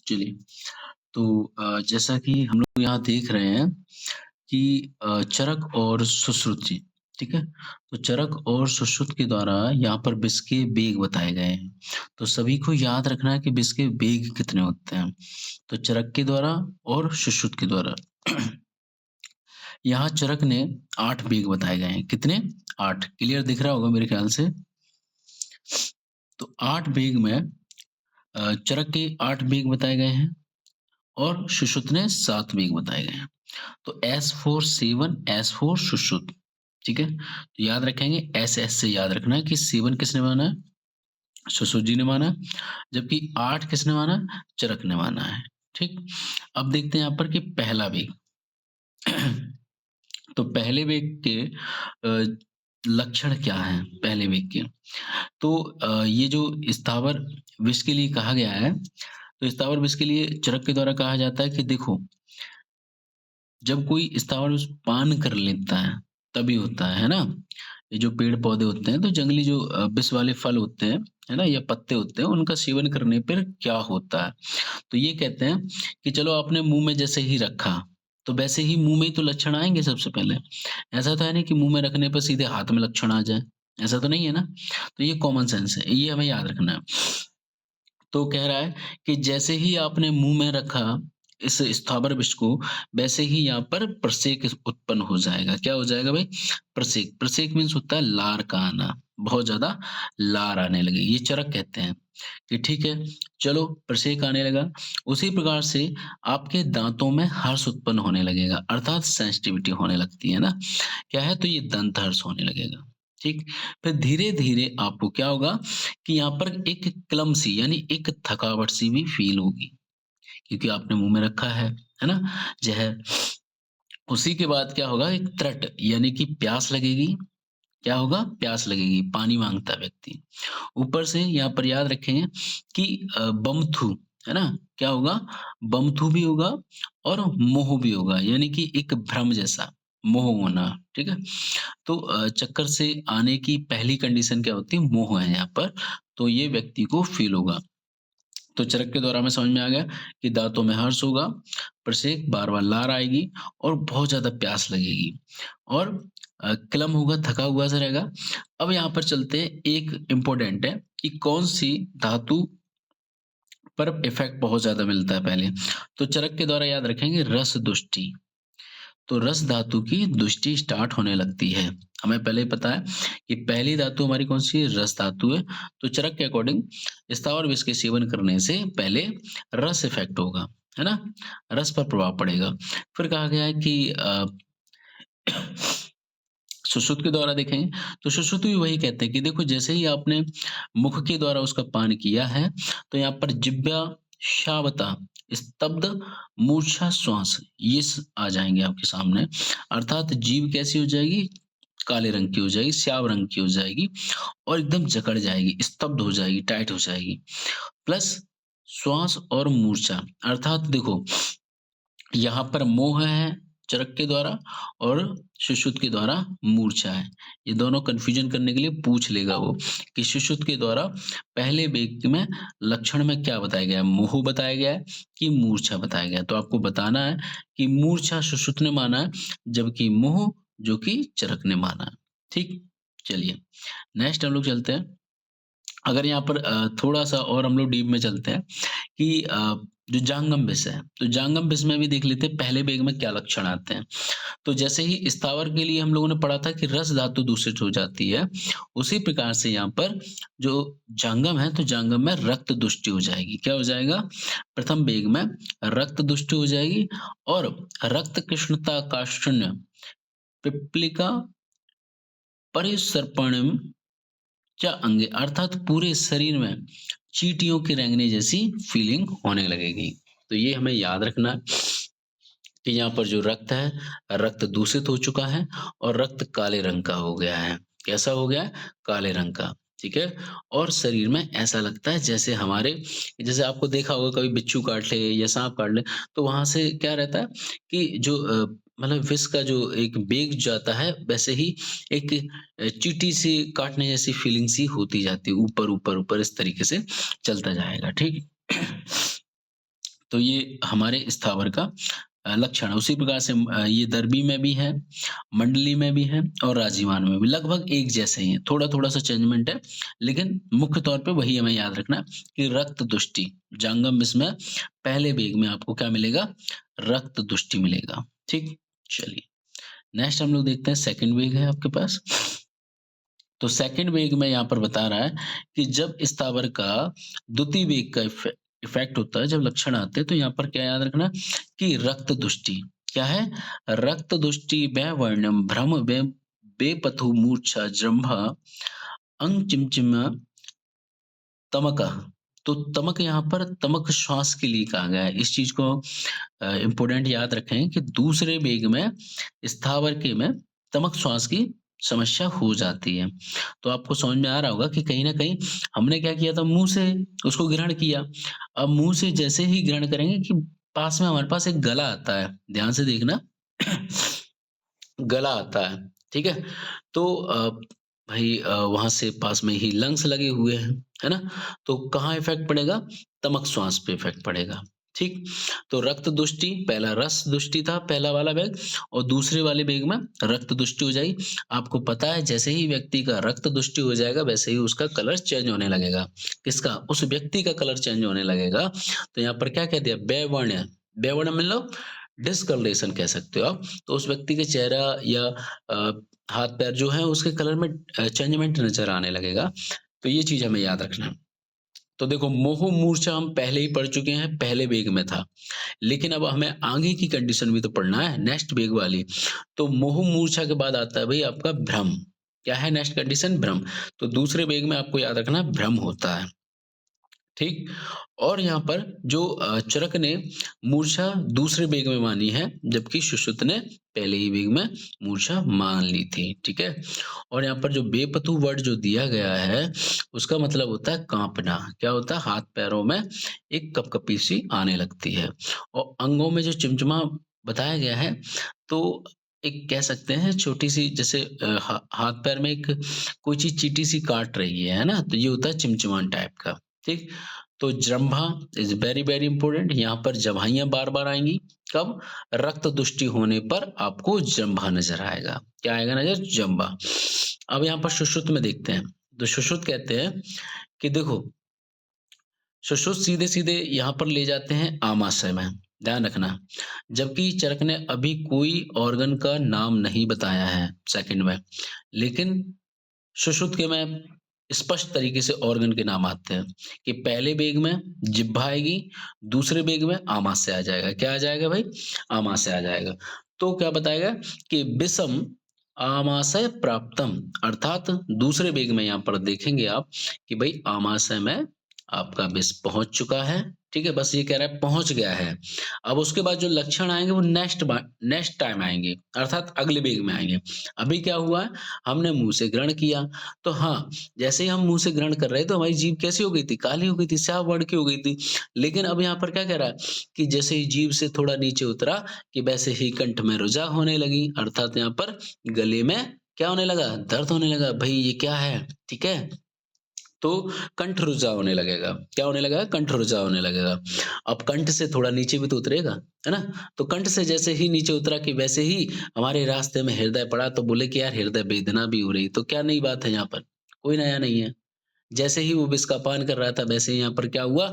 चलिए, तो जैसा कि हम लोग यहाँ देख रहे हैं कि चरक और सुश्रुति, ठीक है? तो चरक और सुश्रुत के द्वारा यहाँ पर विष के वेग बताए गए हैं। तो सभी को याद रखना है कि विष के वेग कितने होते हैं। तो चरक के द्वारा और सुश्रुत के द्वारा। यहाँ चरक ने 8 वेग बताए गए हैं। कितने? 8 क्लियर दिख रहा होगा मेरे ख्याल से। तो 8 वेग में चरक के 8 वेग बताए गए हैं और सुश्रुत ने 7 वेग बताए गए हैं। तो S four seven, S four Sushruta, ठीक है? तो याद रखेंगे एस से याद रखना है कि 7 किसने माना है? सुश्रुत जी ने माना है, जबकि 8 किसने माना है? चरक ने माना है, ठीक? अब देखते हैं यहाँ पर कि पहला वेग। तो पहले वेग के लक्षण क्या हैं पहले वेग के? तो ये जो स्थावर विष के लिए कहा गया है, तो स्थावर विष के लिए चरक के द्वारा कहा जाता है कि देखो, जब कोई स्थावर विष पान कर लेता है, तभी होता है ना? ये जो पेड़-पौधे होते हैं, तो जंगली जो विष वाले फल होते हैं, है ना? या पत्ते होते हैं, उनका सेवन करने पर क्या होता है? तो ये कहते हैं कि चलो आपने मुँह में जैसे ही रखा, तो वैसे ही मुँह में ही तो लक्षण आएँगे सबसे पहले। ऐसा तो है नहीं कि मुँह में रखने पर सीधे हाथ में लक्षण आ जाए, ऐसा तो नहीं है ना? तो ये कॉमन सेंस है, ये हमें याद रखना है। तो कह रहा है कि जैसे ही आपने मुँह में रखा इस स्थावर विष को, वैसे ही यहाँ पर प्रसेक उत्पन्न हो जाएगा। क्या हो जाएगा भाई? प्रसेक। प्रसेक मीन्स होता है लार का आना, बहुत ज़्यादा लार आने लगे, ये चरक कहते हैं कि ठीक है, चलो प्रसेक आने लगा। उसी प्रकार से आपके दाँतों में हर्ष उत्पन्न होने लगेगा, अर्थात सेंसिटिविटी होने लगती है ना? क्या है? तो ये दंत हर्ष होने लगेगा, ठीक? फिर धीरे-धीरे आपको क्या होगा कि यहाँ पर एक क्लमसी यानी एक थकावट सी भी फ़ील होगी, क्योंकि आपने मुँह में रखा है ना? ज़हर। उसी के बाद क्या होगा, एक त्रट यानी कि प्यास लगेगी। क्या होगा? प्यास लगेगी, पानी माँगता है व्यक्ति। ऊपर से यहाँ पर याद रखें कि बमथू, है ना? क्या होगा? बमथू भी होगा और मोह भी होगा, यानी कि एक भ्रम जैसा, मोह होना, ठीक है? तो चक्कर से आने की पहली कंडीशन क्या होती है? मोह है यहाँ पर, तो ये व्यक्ति को फ़ील होगा। तो चरक के द्वारा हमें समझ में आ गया कि दाँतों में हर्ष होगा, प्रसेक, बार-बार लार आएगी और बहुत ज़्यादा प्यास लगेगी और क्लम होगा, थका हुआ सा रहेगा। अब यहाँ पर चलते हैं, एक इम्पोर्टेंट है कि कौन-सी धातु पर इफ़ेक्ट बहुत ज़्यादा मिलता है पहले। तो चरक के द्वारा याद रखेंगे रस दुष्टि। तो रस धातु की दृष्टि स्टार्ट होने लगती है। हमें पहले ही पता है कि पहली धातु हमारी कौन-सी है? रस धातु है। तो चरक के अकॉर्डिंग स्थावर विष के सेवन करने से पहले रस इफ़ेक्ट होगा, है ना? रस पर प्रभाव पड़ेगा। फिर कहा गया है कि सुश्रुत के द्वारा देखें, तो सुश्रुत भी वही कहते हैं कि देखो, जैसे ही आपने मुख के द्वारा उसका पान किया है, तो यहाँ पर जिह्वा, श्रावता, स्तब्ध, मूर्छा, श्वास ये आ जाएँगे आपके सामने। अर्थात जीभ कैसी हो जाएगी? काले रंग की हो जाएगी, स्याव रंग की हो जाएगी और एकदम जकड़ जाएगी, स्तब्ध हो जाएगी, टाइट हो जाएगी। प्लस श्वास और मूर्छा, अर्थात देखो, यहाँ पर मोह है चरक के द्वारा और सुश्रुत के द्वारा मूर्छा है। ये दोनों कन्फ्यूजन करने के लिए पूछ लेगा वो कि सुश्रुत के द्वारा पहले व्यक्ति में लक्षण में क्या बताया गया है? मोह बताया गया है कि मूर्छा बताया गया है? तो आपको बताना है कि मूर्छा सुश्रुत ने माना है, जबकि मोह जो कि चरक ने माना है। ठीक? चलिए, नेक्स्ट हम लोग चलते हैं। अगर यहाँ पर थोड़ा-सा और हम लोग डीप में चलते हैं कि जो जांगम विष है, तो जांगम विष में भी देख लेते हैं पहले वेग में क्या लक्षण आते हैं। तो जैसे ही स्थावर के लिए हम लोगों ने पढ़ा था कि रस धातु दूषित हो जाती है, उसी प्रकार से यहाँ पर जो जांगम है, तो जांगम में रक्त दुष्टि हो जाएगी। क्या हो जाएगा? प्रथम वेग में रक्त दुष्टि हो जाएगी और रक्त कृष्णता काष्ठन्य, पिप्पलिका परिसर्पणम च अंगे, अर्थात पूरे शरीर में चींटियों के रेंगने जैसी फीलिंग होने लगेगी। तो ये हमें याद रखना है कि यहाँ पर जो रक्त है, रक्त दूषित हो चुका है और रक्त काले रंग का हो गया है। कैसा हो गया है? काले रंग का, ठीक है? और शरीर में ऐसा लगता है जैसे हमारे, जैसे आपको देखा होगा कभी बिच्छू काट ले या साँप काट ले, तो वहाँ से क्या रहता है कि जो मतलब विष का जो एक वेग जाता है, वैसे ही एक चींटी सी काटने जैसी फीलिंग सी होती जाती है, ऊपर, ऊपर, ऊपर इस तरीके से चलता जाएगा, ठीक? तो ये हमारे स्थावर का लक्षण है। उसी प्रकार से ये दर्भी में भी है, मंडली में भी है और राजीवान में भी लगभग एक जैसे ही हैं। थोड़ा-थोड़ा सा चेंजमेंट है, लेकिन मुख्य तौर पे वही हमें याद रखना है कि रक्त दुष्टि जांगम इसमें पहले वेग में आपको क्या मिलेगा? रक्त दुष्टि मिलेगा। ठीक? चलिए, नेक्स्ट हम लोग देखते हैं सेकंड वेग है आपके पास। तो सेकंड वेग में यहाँ पर बता रहा है कि जब स्थावर का द्वितीय वेग का इफेक्ट होता है, जब लक्षण आते हैं तो यहाँ पर क्या याद रखना कि रक्त दुष्टि क्या है? रक्त दुष्टि वैवर्ण्यम भ्रम बेपथु मूर्छा जृंभा अंग चिमचिमा तमका। तो तमक यहाँ पर तमक श्वास के लिए कहा गया है। इस चीज को इम्पोर्टेंट याद रखें कि दूसरे वेग में स्थावर के में तमक श्वास की समस्या हो जाती है। तो आपको समझ में आ रहा होगा कि कहीं न कहीं हमने क्या किया था मुँह से उसको ग्रहण किया। अब मुँह से जैसे ही ग्रहण करेंगे कि पास में हमारे पास एक गला आता है, ध्यान से देखना गला आता है, ठीक है? तो भई वहाँ से पास में ही लंग्स लगे हुए हैं, है ना? तो कहाँ इफ़ेक्ट पड़ेगा? तमक श्वास पे इफ़ेक्ट पड़ेगा, ठीक? तो रक्त दुष्टि पहला रस दुष्टि था पहला वाला वेग और दूसरे वाले वेग में रक्त दुष्टि हो जाएगी। आपको पता है जैसे ही व्यक्ति का रक्त दुष्टि हो जाएगा वैसे ही उसका कलर चेंज होने लगेगा। किसका? उस व्यक्ति का कलर चेंज होने लगेगा। तो यहाँ पर क्या कह दिया? बैवण्य, बैवण्य मतलब डिस्कलरेशन कह सकते हो आप। तो उस व्यक्ति के चेहरा या हाथ-पैर जो हैं उसके कलर में चेंजमेंट नज़र आने लगेगा। तो ये चीज़ हमें याद रखना है। तो देखो मोह मूर्छा हम पहले ही पढ़ चुके हैं, पहले वेग में था। लेकिन अब हमें आगे की कंडीशन भी तो पढ़ना है, नेक्स्ट वेग वाली। तो मोह मूर्छा के बाद आता है भई आपका भ्रम। क्या है नेक्स्ट कंडीशन? भ्रम। तो दूसरे वेग में आपको याद रखना भ्रम होता है। ठीक? और यहाँ पर जो चरक ने मूर्छा दूसरे वेग में मानी है, जबकि सुश्रुत ने पहले ही वेग में मूर्छा मान ली थी, ठीक है? और यहाँ पर जो बेपतु वर्ड जो दिया गया है, उसका मतलब होता है काँपना। क्या होता है? हाथ-पैरों में एक कँपकँपी-सी आने लगती है। और अंगों में जो चिमचिमा बताया गया है, तो एक कह सकते हैं छोटी-सी जैसे हाथ-पैर में एक कोई चीज़ चींटी-सी काट रही है ना? तो ये होता है चिमचिमाने टाइप का, ठीक? तो जृंभा इज़ वेरी, वेरी इम्पोर्टेंट यहाँ पर जम्हाइयाँ बार-बार आएँगी। कब? रक्त दुष्टि होने पर आपको जंभा नज़र आएगा। क्या आएगा नज़र? जंभा। अब यहाँ पर सुश्रुत में देखते हैं। तो सुश्रुत कहते हैं कि देखो, सुश्रुत सीधे-सीधे यहाँ पर ले जाते हैं आमाशय में, ध्यान रखना। जबकि चरक ने अभी कोई ऑर्गन का नाम नहीं बताया है सेकंड में। लेकिन सुश्रुत के में स्पष्ट तरीके से ऑर्गन के नाम आते हैं कि पहले वेग में जिह्वा आएगी, दूसरे वेग में आमाशय आ जाएगा। क्या आ जाएगा भाई? आमाशय आ जाएगा। तो क्या बताएगा कि विषम आमाशय प्राप्तम अर्थात दूसरे वेग में यहाँ पर देखेंगे आप कि भई आमाशय में आपका विष पहुँच चुका है, ठीक है? बस ये कह रहा है पहुँच गया है। अब उसके बाद जो लक्षण आएँगे वो नेक्स्ट टाइम आएँगे अर्थात अगले वेग में आएँगे। अभी क्या हुआ है? हमने मुँह से ग्रहण किया, तो हाँ, जैसे ही हम मुँह से ग्रहण कर रहे थे, तो हमारी जीभ कैसी हो गई थी? काली हो गई थी, स्याह बढ़ के हो गई थी। लेकिन अब यहाँ पर क्या कह रहा है कि जैसे ही जीभ से थोड़ा नीचे उतरा कि वैसे ही कंठ में रुझा होने लगी, अर्थात यहाँ पर गले में क्या होने लगा? दर्द होने लगा। भई ये क्या है? ठीक है? तो कंठ रुझा होने लगेगा। क्या होने लगेगा? कंठ रुझा होने लगेगा। अब कंठ से थोड़ा नीचे भी तो उतरेगा, है ना? तो कंठ से जैसे ही नीचे उतरा कि वैसे ही हमारे रास्ते में हृदय पड़ा तो बोले कि यार हृदय वेदना भी हो रही। तो क्या नई बात है यहाँ पर? कोई नया नहीं है। जैसे ही वो विष का पान कर रहा था वैसे ही यहाँ पर क्या हुआ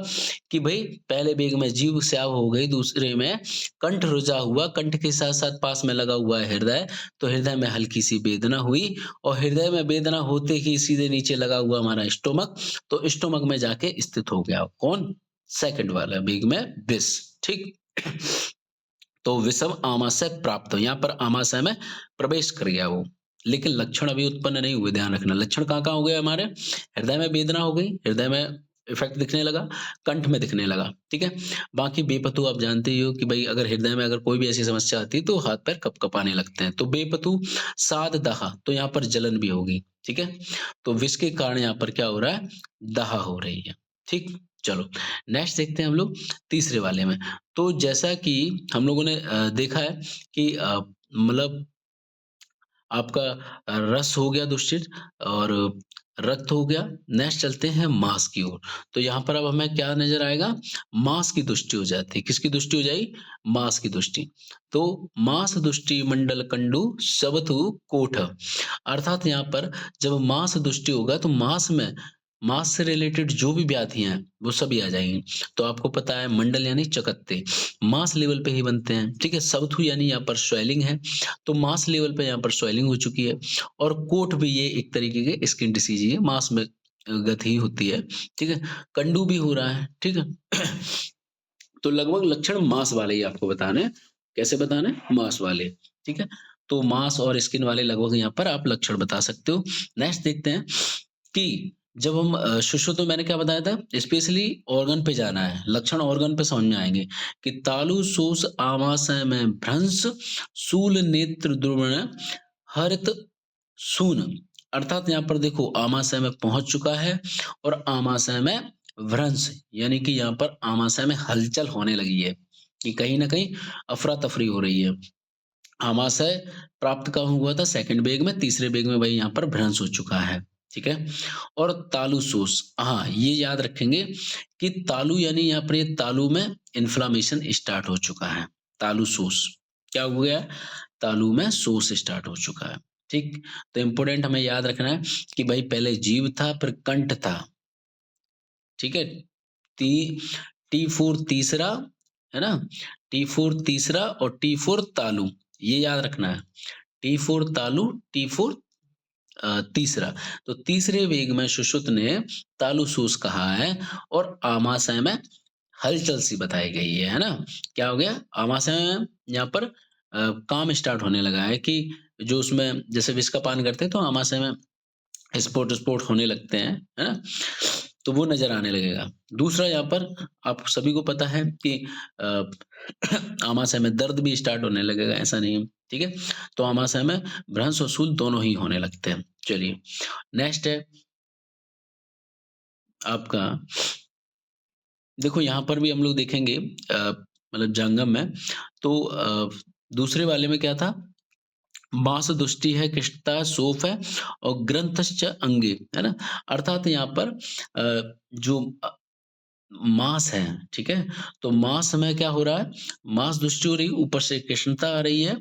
कि भई पहले वेग में जीभ स्याव हो गई, दूसरे में कंठ रुझा हुआ, कंठ के साथ-साथ पास में लगा हुआ है हृदय, तो हृदय में हल्की-सी वेदना हुई और हृदय में वेदना होते ही सीधे नीचे लगा हुआ हमारा स्टोमक, तो स्टोमक में जाके स्थित हो गया। कौन? सेकंड वाला वेग में विष, ठीक? तो विषम आमाशय प्राप्त हो, यहाँ पर आमाशय में प्रवेश कर गया वो। लेकिन लक्षण अभी उत्पन्न नहीं हुए, ध्यान रखना। लक्षण कहाँ-कहाँ हो गए हमारे? हृदय में वेदना हो गई, हृदय में इफ़ेक्ट दिखने लगा, कंठ में दिखने लगा, ठीक है? बाकी बेपतु आप जानते ही हो कि भई अगर हृदय में अगर कोई भी ऐसी समस्या आती है तो हाथ-पैर कँपकँपाने लगते हैं। तो बेपतु, साध, दाह तो यहाँ पर जलन भी होगी, ठीक है? तो विष के कारण यहाँ पर क्या हो रहा है? दाह हो रही है, ठीक? चलो, नेक्स्ट देखते हैं हम लोग तीसरे वाले में। तो जैसा कि हम लोगों ने देखा है कि मतलब आपका रस हो गया दूषित और रक्त हो गया। नेक्स्ट चलते हैं मांस की ओर। तो यहाँ पर अब हमें क्या नज़र आएगा? मांस की दृष्टि हो जाती है। किसकी दृष्टि हो जाएगी? मांस की दृष्टि। तो मांस दृष्टि मंडल कंडू सबथु कोठ। अर्थात यहाँ पर जब मांस दृष्टि होगा तो मांस से रिलेटेड जो भी व्याधियाँ हैं, वो सभी आ जाएँगी। तो आपको पता है मंडल यानी चकत्ते, मांस लेवल पे ही बनते हैं, ठीक है? सबथु यानी यहाँ पर स्वेलिंग है, तो मांस लेवल पे यहाँ पर स्वेलिंग हो चुकी है। और कोट भी ये एक तरीके के स्किन डिसीज़ ही है, मांस में गति होती है, ठीक है? कंडू भी हो रहा है, ठीक है? तो लगभग लक्षण मांस वाले ही आपको बताने हैं। कैसे बताने हैं? मांस वाले, ठीक है? तो मांस और स्किन वाले लगभग यहाँ पर आप लक्षण बता सकते हो। नेक्स्ट देखते हैं कि जब हम सुश्रुत मैंने क्या बताया था? स्पेशली ऑर्गन पे जाना है, लक्षण ऑर्गन पे समझ में आएँगे कि तालु, शोष, आमाशय में भ्रंश, शूल, नेत्र द्रवण, हरित सून। अर्थात यहाँ पर देखो आमाशय में पहुँच चुका है और आमाशय में भ्रंश यानी कि यहाँ पर आमाशय में हलचल होने लगी है कि कहीं न कहीं अफरा-तफरी हो रही है। आमाशय प्राप्त कब हुआ था? सेकंड वेग में, तीसरे वेग में वही यहाँ पर भ्रंश हो चुका है, ठीक है? और तालुशोष, हाँ, ये याद रखेंगे कि तालु यानी यहाँ पर ये तालु में इन्फ्लेमेशन स्टार्ट हो चुका है, तालुशोष। क्या हो गया है? तालु में शोष स्टार्ट हो चुका है, ठीक? तो इम्पोर्टेंट हमें याद रखना है कि भाई पहले जीव था, फिर कंठ था, ठीक है? टी टी फॉर तीसरा, है ना? टी फॉर तीसरा और टी फॉर तालु, ये याद रखना है। टी फॉर तालु, टी फॉर तीसरा। तो तीसरे वेग में सुश्रुत ने तालुसूस कहा है और आमाशय में हलचल सी बताई गई है ना? क्या हो गया? आमाशय में यहाँ पर काम स्टार्ट होने लगा है कि जो उसमें जैसे विष का पान करते हैं तो आमाशय में स्पोर्ट होने लगते हैं, है ना? तो वो नज़र आने लगेगा। दूसरा यहाँ पर आप सभी को पता है कि अ, आमाशय में दर्द भी स्टार्ट होने लगेगा, ऐसा नहीं है, ठीक है? तो आमाशय में भ्रंश और शूल दोनों ही होने लगते हैं। चलिए, नेक्स्ट है आपका देखो यहाँ पर भी हम लोग देखेंगे मतलब जंगम में तो दूसरे वाले में क्या था? मांसदुष्टि है, कृष्णता, शोफ है और ग्रंथश्च अंगे, है ना? अर्थात यहाँ पर जो मांस है, ठीक है? तो मांस में क्या हो रहा है? मांसदुष्टि हो रही है, ऊपर से कृष्णता आ रही है,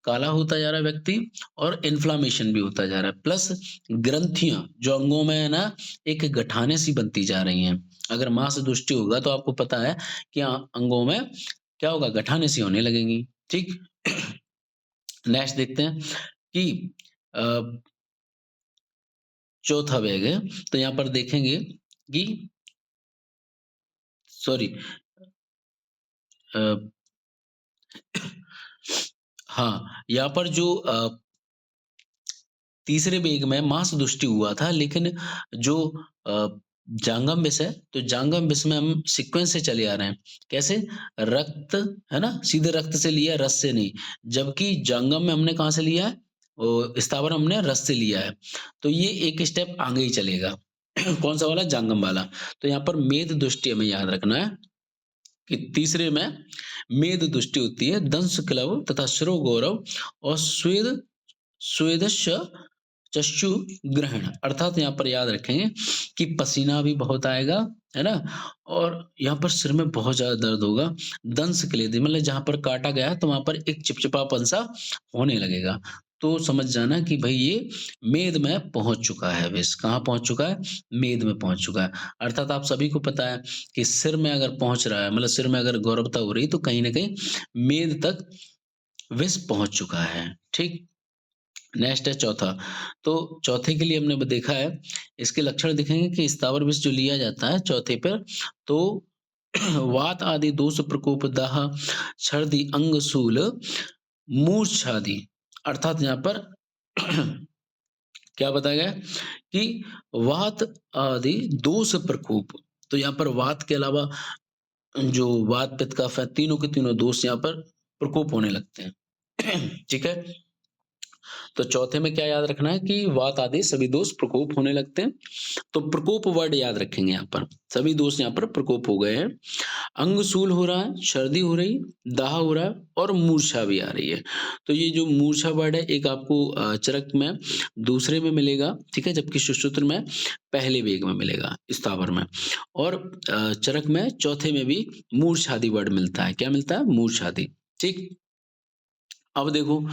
काला होता जा रहा है व्यक्ति और इन्फ्लेमेशन भी होता जा रहा है। प्लस ग्रंथियाँ जो अंगों में है ना, एक गठाने सी बनती जा रही हैं। अगर मांसदुष्टि होगा तो आपको पता है कि अंगों में क्या होगा? गठाने सी होने लगेंगी, ठीक? नेक्स्ट देखते हैं कि अ, चौथा वेग है, तो यहाँ पर देखेंगे कि सॉरी अ, हाँ, यहाँ पर जो तीसरे वेग में मांसदुष्टि हुआ था लेकिन जो अ, जांगम विष है, तो जांगम विष में हम सीक्वेंस से चले आ रहे हैं। कैसे? रक्त, है ना? सीधे रक्त से लिया है, रस से नहीं। जबकि जांगम में हमने कहाँ से लिया है? स्थावर हमने रस से लिया है। तो ये एक स्टेप आगे ही चलेगा। कौन-सा वाला? जांगम वाला। तो यहाँ पर मेद दृष्टि हमें याद रखना है कि तीसरे में मेद दृष्टि होती है, दंश क्लव तथा शिरो गौरव और स्वेदस्य चक्षु ग्रहण अर्थात यहाँ पर याद रखेंगे कि पसीना भी बहुत आएगा, है ना? और यहाँ पर सिर में बहुत ज़्यादा दर्द होगा। दंश क्लेदि मतलब जहाँ पर काटा गया है तो वहाँ पर एक चिपचिपापन सा होने लगेगा। तो समझ जाना कि भई ये मेद में पहुँच चुका है विष। कहाँ पहुँच चुका है? मेद में पहुँच चुका है। अर्थात आप सभी को पता है कि सिर में अगर पहुँच रहा है मतलब सिर में अगर गौरवता हो रही है तो कहीं न कहीं मेद तक विष पहुँच चुका है। ठीक? नेक्स्ट है चौथा। तो चौथे के लिए हमने ब देखा है, इसके लक्षण दिखेंगे कि स्थावर विष जो लिया जाता है चौथे पर, तो वात आदि दोष प्रकोप, दाह, छर्दी, अंग शूल, मूर्छादि अर्थात यहाँ पर क्या बताया गया है कि वात आदि दोष प्रकोप, तो यहाँ पर वात के अलावा जो वात, पित्त, कफ है, तीनों के तीनों दोष यहाँ पर प्रकोप होने लगते हैं। ठीक है? तो चौथे में क्या याद रखना है कि वात आदि सभी दोष प्रकोप होने लगते हैं। तो प्रकोप वर्ड याद रखेंगे यहाँ पर। सभी दोष यहाँ पर प्रकोप हो गए हैं। अंगशूल हो रहा है, सर्दी हो रही, दाह हो रहा है और मूर्छा भी आ रही है। तो ये जो मूर्छा वर्ड है एक आपको चरक में दूसरे में मिलेगा, ठीक है? जबकि सुश्रुत में पहले वेग में मिलेगा, स्थावर में। और चरक में चौथे में भी मूर्छादि वर्ड मिलता है। क्या मिलता है? मूर्छादि, ठीक? अब देखो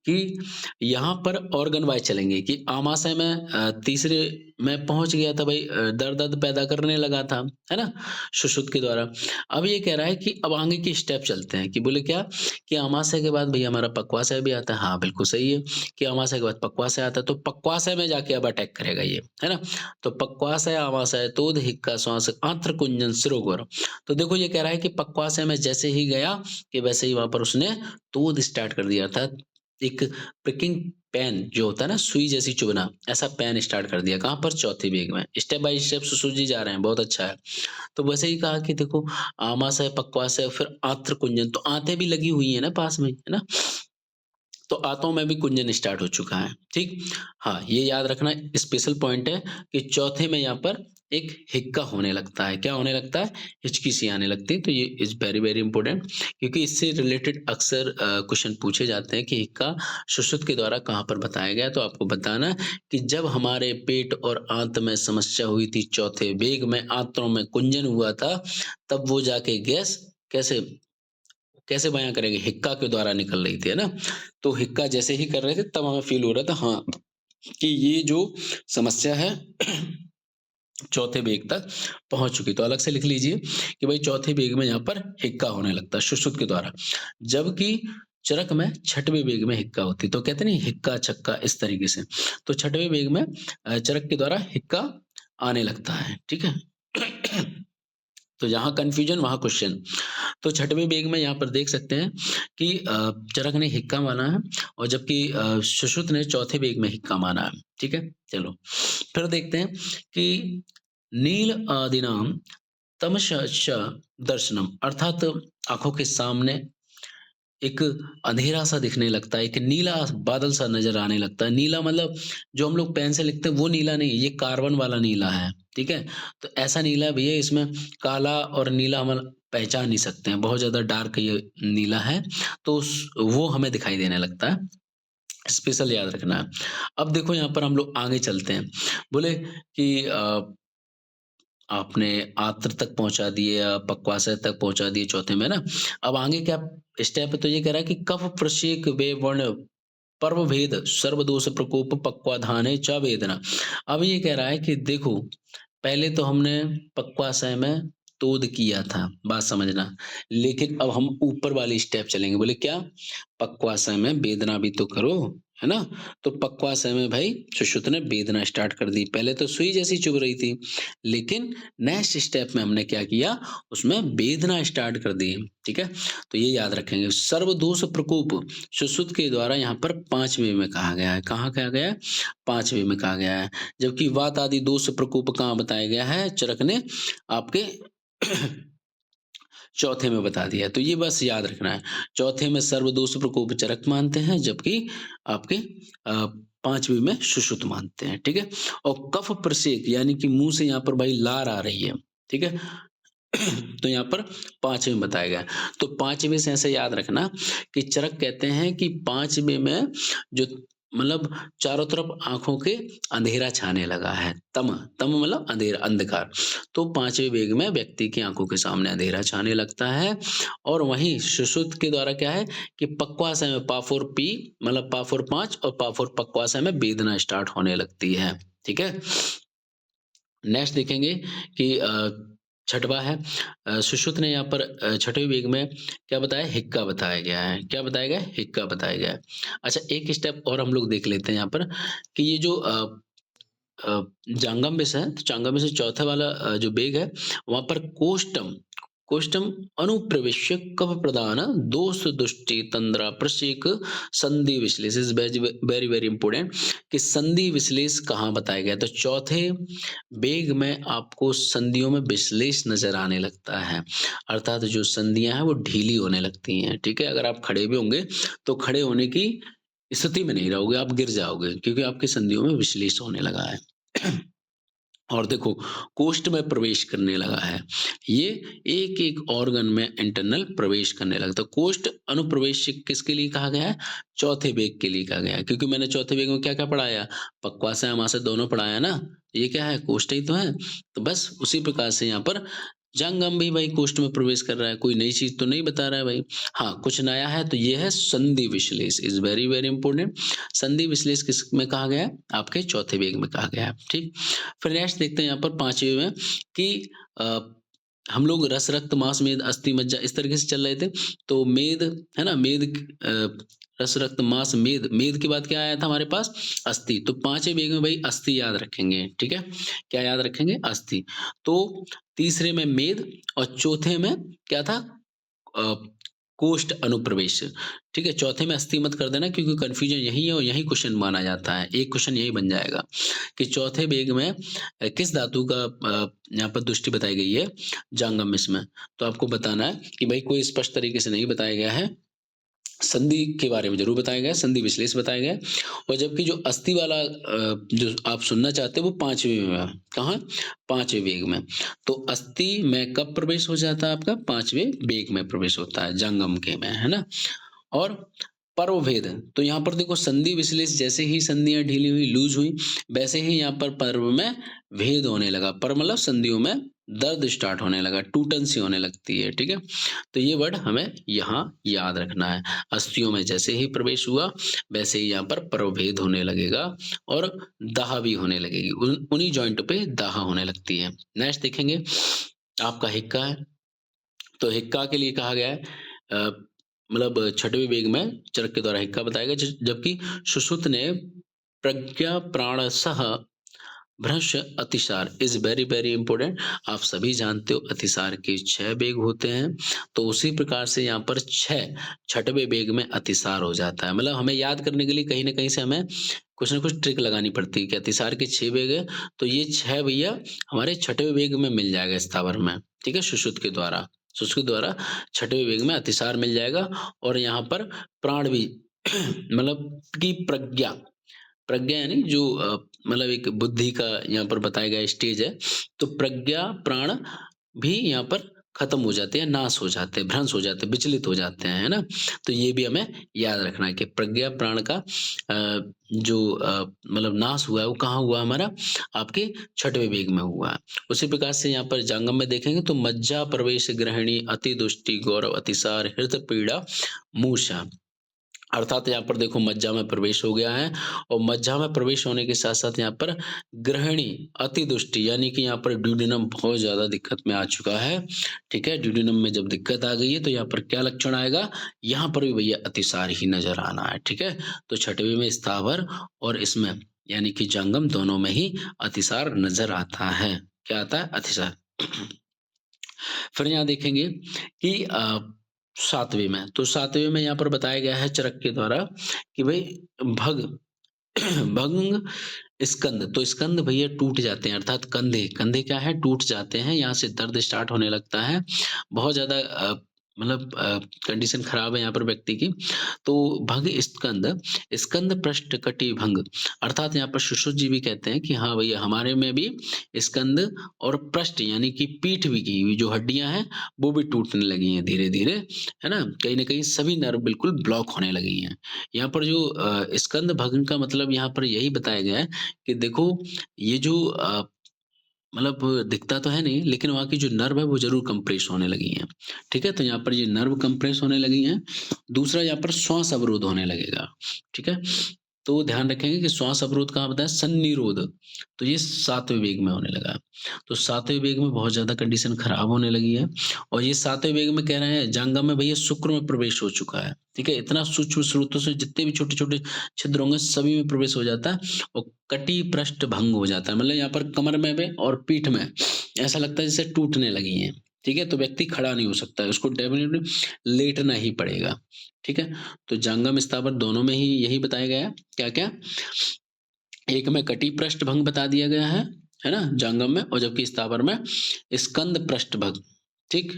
कि यहाँ पर ऑर्गन वाइज चलेंगे कि आमाशय में तीसरे में पहुँच गया था भाई, दर्द पैदा करने लगा था, है ना? सुश्रुत के द्वारा। अब ये कह रहा है कि अब आगे के स्टेप चलते हैं कि बोले क्या कि आमाशय के बाद भैया हमारा पक्वाशय भी आता है। हाँ, बिल्कुल सही है कि आमाशय के बाद पक्वाशय आता है, तो पक्वाशय में जाके अब अटैक करेगा ये, है ना? तो पक्वाशय, आमाशय, तोद, हिक्का, श्वास, आंत्र, कुंजन, सिरोगौर। तो देखो ये कह रहा है कि पक्वाशय में जैसे ही गया कि वैसे ही वहाँ पर उसने तोद स्टार्ट कर दिया था। एक प्रिकिंग पेन जो होता है ना, सुई जैसी चुभना, ऐसा पेन स्टार्ट कर दिया। कहाँ पर? चौथे वेग में। स्टेप बाय स्टेप सुसुजी जा रहे हैं, बहुत अच्छा है। तो वैसे ही कहा कि देखो आमाशय, पक्वाशय, फिर आंत्र कुंजन, तो आंतें भी लगी हुई है ना पास में, है ना? तो आंतों में भी कुंजन स्टार्ट हो चुका है, ठीक? हाँ, ये याद रखना स्पेशल पॉइंट है कि चौथे में यहाँ पर एक हिक्का होने लगता है। क्या होने लगता है? हिचकी सी आने लगती है। तो ये इज़ वेरी, वेरी इंपोर्टेंट क्योंकि इससे रिलेटेड अक्सर क्वेश्चन पूछे जाते हैं कि हिक्का सुश्रुत के द्वारा कहाँ पर बताया गया है? तो आपको बताना है कि जब हमारे पेट और आंत में समस्या हुई थी, चौथे वेग में आंतों में कुंजन हुआ था, तब वो जाके गैस कैसे कैसे बयाँ करेंगे? हिक्का के द्वारा निकल रही थी, है ना? तो हिक्का जैसे ही कर रहे थे तब हमें फ़ील हो रहा था हाँ, कि ये जो समस्या है चौथे वेग तक पहुँच चुकी। तो अलग से लिख लीजिए कि भाई चौथे वेग में यहाँ पर हिक्का होने लगता है सुश्रुत के द्वारा। जबकि चरक में छठवें वेग में हिक्का होती है। तो कहते हैं ना हिक्का-छक्का इस तरीके से। तो छठवें वेग में चरक के द्वारा हिक्का आने लगता है, ठीक है? तो जहाँ कन्फ्यूजन वहाँ क्वेश्चन। तो छठवें वेग में यहाँ पर देख सकते हैं कि चरक ने हिक्का माना है और जबकि सुश्रुत ने चौथे वेग में हिक्का माना है, ठीक है? चलो, फिर देखते हैं कि नील आदिनाम तमश्च दर्शनम, अर्थात आँखों के सामने एक अँधेरा-सा दिखने लगता है, एक नीला बादल-सा नज़र आने लगता है। नीला मतलब जो हम लोग पेन से लिखते हैं वो नीला नहीं, ये कार्बन वाला नीला है, ठीक है? तो ऐसा नीला भैया इसमें काला और नीला हम पहचान नहीं सकते हैं, बहुत ज़्यादा डार्क ये नीला है, तो उस वो हमें दिखाई देने लगता है। स्पेशल याद रखना है। अब देखो यहाँ पर हम लोग आगे चलते हैं। बोले कि आपने आत्र तक पहुँचा दिए, पक्वाशय तक पहुँचा दिए चौथे में ना। अब आगे क्या स्टेप है? तो ये कह रहा है कि कफ प्रश्येक वे वर्ण पर्वभेद सर्वदोष प्रकोप पक्वाधाने च वेदना। अब ये कह रहा है कि देखो, पहले तो हमने पक्वाशय में तोद किया था, बात समझना। लेकिन अब हम ऊपर वाली स्टेप चलेंगे। बोले क्या? पक्वाशय में वेदना भी तो करो, है ना? तो पक्वाशय में भाई सुश्रुत ने वेदना स्टार्ट कर दी। पहले तो सुई जैसी चुभ रही थी, लेकिन नेक्स्ट स्टेप में हमने क्या किया? उसमें वेदना स्टार्ट कर दी, ठीक है? तो ये याद रखेंगे। सर्वदोष प्रकोप सुश्रुत के द्वारा यहाँ पर 5वें में कहा गया है। कहाँ कहा गया है? 5वें में कहा गया है। जबकि वात आदि दोष प्रकोप कहाँ बताया गया है? चरक ने आपके चौथे में बता दिया है। तो ये बस याद रखना है। चौथे में सर्वदोष प्रकोप चरक मानते हैं, जबकि आपके 5वें में सुश्रुत मानते हैं, ठीक है? और कफ प्रसेक यानी कि मुँह से यहाँ पर भाई लार आ रही है, ठीक है? तो यहाँ पर 5वें में बताया गया है। तो 5वें से ऐसे याद रखना कि चरक कहते हैं कि 5वें में जो मतलब चारों तरफ आँखों के अंधेरा छाने लगा है। तम, तम मतलब अंधेरा, अंधकार। तो 5वें वेग में व्यक्ति की आँखों के सामने अंधेरा छाने लगता है और वहीं सुश्रुत के द्वारा क्या है कि पक्वाशय में पाफोर पी मतलब पाफोर 5 और पाफोर पक्वाशय में वेदना स्टार्ट होने लगती है। ठीक है? नेक्स्ट देखेंगे कि छठवां है सुश्रुत ने यहाँ पर 6वें वेग में क्या बताया? हिक्का बताया गया है। क्या बताया गया है? हिक्का बताया गया है। अच्छा, एक स्टेप और हम लोग देख लेते हैं यहाँ पर कि ये जो जांगम विषय है, तो जांगम विषय चौथा वाला जो वेग है, वहाँ पर कोष्टम कोष्टम अनुप्रवेश्य कफ प्रदान दोष दुष्टि तंद्रा प्रशीक संधि विश्लेष इज वेरी वेरी इंपॉर्टेंट कि संधि विश्लेष कहाँ बताया गया? तो चौथे वेग में आपको संधियों में विश्लेष नजर आने लगता है, अर्थात जो संधियां हैं वो ढीली होने लगती हैं, ठीक है? अगर आप खड़े भी होंगे तो खड़े होने की स्थिति में नहीं रहोगे, आप गिर जाओगे क्योंकि आपकी संधियों में विश्लेष होने लगा है। और देखो कोष्ठ में प्रवेश करने लगा है। ये एक-एक ऑर्गन में इंटरनल प्रवेश करने लगा। तो कोष्ठ अनुप्रवेश किसके लिए कहा गया है? चौथे वेग के लिए कहा गया है क्योंकि मैंने चौथे वेग में क्या-क्या पढ़ाया? पक्वाशय, अमाशय दोनों पढ़ाया ना? ये क्या है? कोष्ठ ही तो है। तो बस उसी प्रकार से यहाँ पर जंगम भी भाई कोष्ठ में प्रवेश कर रहा है, कोई नई चीज़ तो नहीं बता रहा है भाई। हाँ, कुछ नया है तो ये है संधि विश्लेष इज़ वेरी, वेरी इम्पोर्टेंट। संधि विश्लेष किस में कहा गया है? आपके चौथे वेग में कहा गया है, ठीक? फिर नेक्स्ट देखते हैं यहाँ पर 5वें में कि अ, हम लोग रस, रक्त, मांस, मेद, अस्थि, मज्जा इस तरीके से चल रहे थे। तो मेद है ना? रस, रक्त, मांस, मेद, मेद के बाद क्या आया था हमारे पास? अस्थि। तो 5वें वेग में भाई अस्थि याद रखेंगे, ठीक है? क्या याद रखेंगे? अस्थि। तो तीसरे में मेद और चौथे में क्या था? अ, कोष्ठ अनुप्रवेश, ठीक है? चौथे में अस्थि मत कर देना क्योंकि कन्फ्यूजन यही है और यही क्वेश्चन माना जाता है। एक क्वेश्चन यही बन जाएगा कि चौथे वेग में किस धातु का यहाँ पर दृष्टि बताई गई है जांगम इसमें। तो आपको बताना है कि भाई कोई स्पष्ट तरीके से नहीं बताया गया है। संधि के बारे में ज़रूर बताया गया है, संधि विश्लेष बताया गया है और जबकि जो अस्थि वाला जो आप सुनना चाहते हो वो 5वें में है। कहाँ? 5वें वेग में। तो अस्थि में कब प्रवेश हो जाता है आपका? 5वें वेग में प्रवेश होता है जंगम के में, है ना? और पर्वभेद, तो यहाँ पर देखो संधि विश्लेष जैसे ही संधियाँ ढीली हुई, लूज़ हुई, वैसे ही यहाँ पर पर्व में भेद होने लगा। पर्व मतलब संधियों में दर्द स्टार्ट होने लगा, टूटन-सी होने लगती है, ठीक है? तो ये वर्ड हमें यहाँ याद रखना है। अस्थियों में जैसे ही प्रवेश हुआ, वैसे ही यहाँ पर पर्वभेद होने लगेगा और दाह भी होने लगेगी। उन्हीं जॉइंट पे दाह होने लगती है। नेक्स्ट देखेंगे, आपका हिक्का है। तो हिक्का के लिए कहा गया है मतलब छठवें वेग में चरक के द्वारा हिक्का बताया गया जबकि सुश्रुत ने प्रज्ञा प्राणसह भ्रंश अतिसार इज वेरी वेरी इंपॉर्टेंट। आप सभी जानते हो अतिसार के 6 वेग होते हैं तो उसी प्रकार से यहाँ पर 6वें वेग में अतिसार हो जाता है। मतलब हमें याद करने के लिए कहीं ना कहीं से हमें कुछ ना कुछ ट्रिक लगानी पड़ती है कि अतिसार के 6 वेग है तो ये 6 भैया हमारे 6वें वेग में मिल जाएगा स्थावर में, ठीक है? सुश्रुत के द्वारा, सुश्रुत के द्वारा 6वें वेग में अतिसार मिल जाएगा और यहाँ पर प्राण भी मतलब की प्रज्ञा, प्रज्ञा यानी जो मतलब एक बुद्धि का यहाँ पर बताया गया स्टेज है, तो प्रज्ञा प्राण भी यहाँ पर खत्म हो जाते हैं, नाश हो जाते हैं, भ्रंश हो जाते हैं, विचलित हो जाते हैं, है ना? तो ये भी हमें याद रखना है कि प्रज्ञा प्राण का जो मतलब नाश हुआ है, वो कहाँ हुआ हमारा? आपके 6वें वेग में हुआ है। उसी प्रकार से यहाँ पर जांगम में देखेंगे तो मज्जा प्रवेश ग्रहणी, अति दुष्टि, गौरव, अतिसार, हृत पीड़ा, मूर्छा। अर्थात यहाँ पर देखो मज्जा में प्रवेश हो गया है और मज्जा में प्रवेश होने के साथ-साथ यहाँ पर ग्रहणी, अतिदुष्टि यानी कि यहाँ पर ड्यूडेनम बहुत ज़्यादा दिक्कत में आ चुका है, ठीक है? ड्यूडेनम में जब दिक्कत आ गई है तो यहाँ पर क्या लक्षण आएगा? यहाँ पर भी भैया अतिसार ही नज़र आना है, ठीक है? तो 6वें में स्थावर और इसमें यानी कि जंगम दोनों में ही अतिसार नज़र आता है। क्या आता है? अतिसार। फिर यहाँ देखेंगे कि 7वें में, तो 7वें में यहाँ पर बताया गया है चरक के द्वारा कि भई भग भंग स्कंद, तो स्कंद भैया टूट जाते हैं अर्थात कंधे, कंधे क्या है? टूट जाते हैं, यहाँ से दर्द स्टार्ट होने लगता है। बहुत ज़्यादा मतलब कंडीशन खराब है यहाँ पर व्यक्ति की। तो भंग स्कंद, स्कंद पृष्ठ कटी भंग, अर्थात यहाँ पर सुश्रुत जी भी कहते हैं कि हाँ भैया हमारे में भी स्कंद और पृष्ठ यानी कि पीठ भी की हुई जो हड्डियाँ हैं, वो भी टूटने लगी हैं धीरे-धीरे, है ना? कहीं न कहीं सभी नर्व बिल्कुल ब्लॉक होने लगी हैं। यहाँ पर जो स्कंद भग्न का मतलब यहाँ पर यही बताया गया है कि देखो ये जो मतलब दिखता तो है नहीं लेकिन वहाँ की जो नर्व है वो ज़रूर कंप्रेस होने लगी हैं, ठीक है? तो यहाँ पर ये नर्व कंप्रेस होने लगी हैं। दूसरा यहाँ पर श्वास अवरोध होने लगेगा, ठीक है? तो ध्यान रखेंगे कि श्वास अवरोध कहाँ बताया? सन्निरोध, तो ये 7वें वेग में होने लगा। तो 7वें वेग में बहुत ज़्यादा कंडीशन खराब होने लगी है और ये 7वें वेग में कह रहे हैं जांघा में भैया शुक्र में प्रवेश हो चुका है, ठीक है? इतना सूक्ष्म स्रोतों से जितने भी छोटे-छोटे छिद्र होंगे सभी में प्रवेश हो जाता है और कटी पृष्ठ भंग हो जाता है। मतलब यहाँ पर कमर में भी और पीठ में ऐसा लगता है जैसे टूटने लगी हैं, ठीक है? तो व्यक्ति खड़ा नहीं हो सकता है, उसको डेफ़िनिटली लेटना ही पड़ेगा, ठीक है? तो जांघम स्थावर दोनों में ही यही बताया गया है। क्या-क्या? एक में कटी पृष्ठ भंग बता दिया गया है ना? जांघम में और जबकि स्थावर में स्कंद पृष्ठ भंग, ठीक?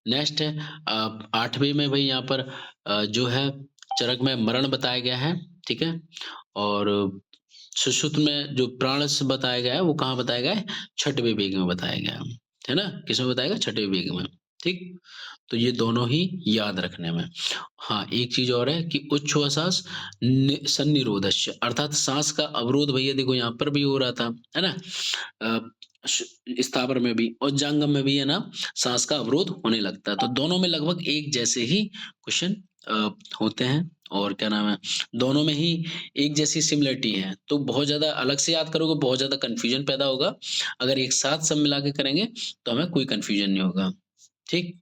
नेक्स्ट है 8वें में भई यहाँ पर जो है चरक में मरण बताया गया है, ठीक है? और सुषुप्त में जो प्राणस बताया गया है, वो कहाँ बताया गया है? 6वें वेग में बताया गया है ना? किसमें बताया गया? 6वें वेग में, ठीक? तो ये दोनों ही याद रखने में। हाँ, एक चीज़ और है कि उच्छ्वासास सन्निरोधश्च अर्थात साँस का अवरोध भैया देखो यहाँ पर भी हो रहा था, है ना? अ, श स्थावर में भी और जांगम में भी है ना, साँस का अवरोध होने लगता है। तो दोनों में लगभग एक जैसे ही क्वेश्चन होते हैं और क्या नाम है, दोनों में ही एक जैसी सिमिलरिटी है। तो बहुत ज़्यादा अलग से याद करोगे, बहुत ज़्यादा कन्फ्यूजन पैदा होगा। अगर एक साथ सब मिला के करेंगे, तो हमें कोई कन्फ्यूजन नहीं होगा। ठीक?